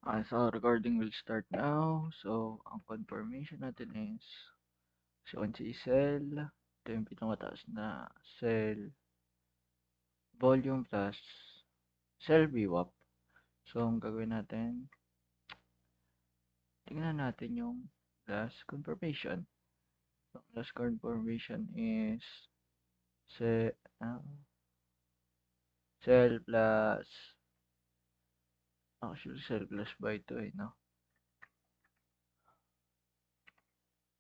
So recording will start now. So, ang confirmation natin is si Onsi cell. Ito yung pinakamataas na cell volume plus cell VWAP. So, ang gagawin natin, tingnan natin yung last confirmation. So, last confirmation is ce, uh, cell plus, actually cell plus by 2 no?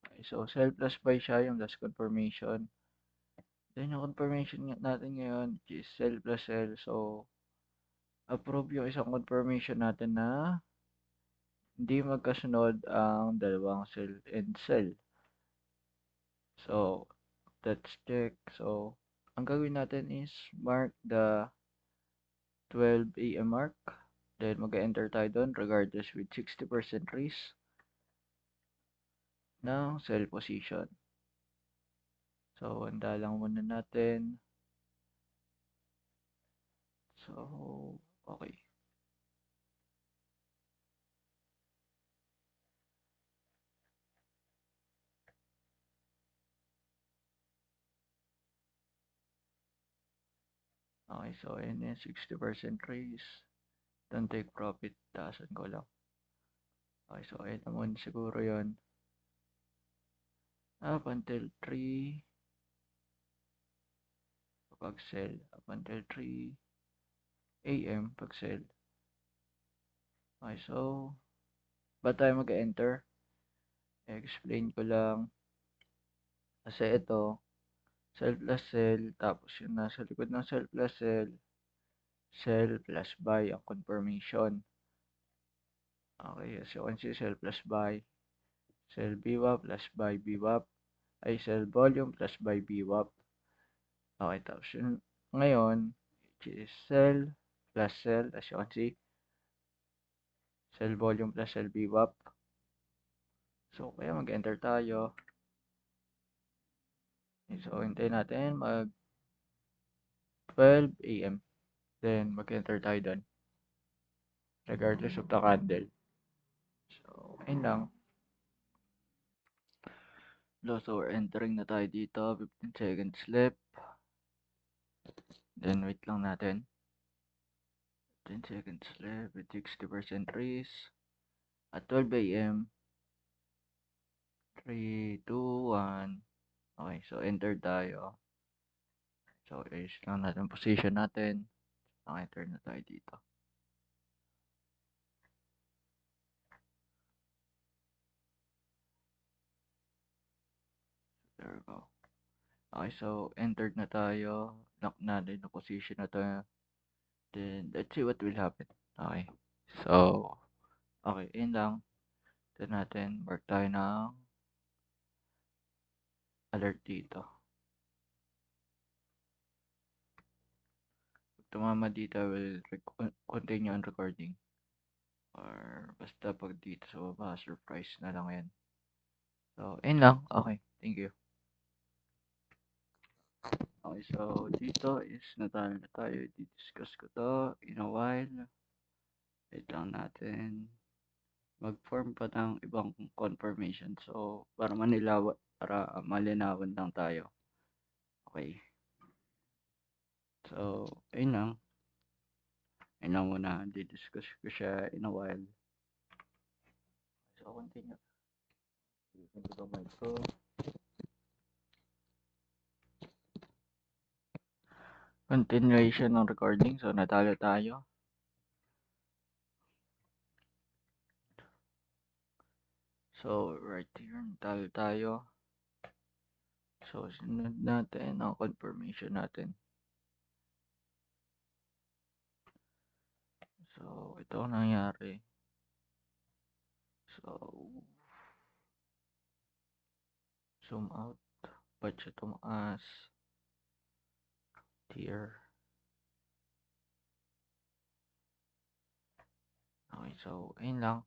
Okay, so, cell plus by siya yung last confirmation. Then, yung confirmation natin ngayon is cell plus cell. So, approve yung isang confirmation natin na hindi magkasunod ang dalawang cell and cell. So, let's check. So, ang gagawin natin is mark the 12 AM mark. Then, mag-enter tayo doon regardless with 60% risk ng cell position. So, handa lang muna natin. So, okay. Okay, so ayun yung 60% risk. Don't take profit. Taasan ko lang. Okay, so ayun naman siguro yon up until 3 pag sell. Up until 3 AM pag sell. Okay, so ba tayo mag-enter? Explain ko lang. Kasi ito, sell plus sell, tapos yung nasa likod ng sell plus buy ang confirmation. Okay, so kung si sell plus buy, sell VWAP plus buy VWAP, ay sell volume plus buy VWAP. Okay, tapos yun, ngayon, which is sell plus sell, as you can see, sell volume plus sell VWAP. So, kaya mag-enter tayo. So, hintayin natin mag 12 AM. Then, mag-enter tayo doon. Regardless of the candle. So, ayun lang. So, we're entering na tayo dito. 15 seconds left. Then, wait lang natin. 10 seconds left with 60% risk. At 12 AM. 3, 2, 1. Okay, so enter tayo. So, ayos lang natin position natin. Enter na tayo dito. There we go. Okay, so entered na tayo. Lock natin yung position na to. Then, let's see what will happen. Okay. So, okay, yun lang. Ito natin, mark tayo ng alert dito. Pag tumama dito, will continue on recording. Or basta pag dito sa baba, surprise na lang yan. So, yun lang. Okay, thank you. Okay, so dito is natalo na tayo. I-discuss ko to in a while. Wait lang natin. Mag-form pa ng ibang confirmation. So, para malinawan lang tayo. Okay. So, ayun lang. Ayun lang muna. Di-discuss ko siya in a while. So, continue. Using ko the mic ko. Continuation ng recording. So, natalo tayo. So, right here, natalo tayo. So, sunod natin ang confirmation natin. So, ito ang nangyari. So, zoom out. Ba't siya tumaas? Here. Okay, so, ayun lang.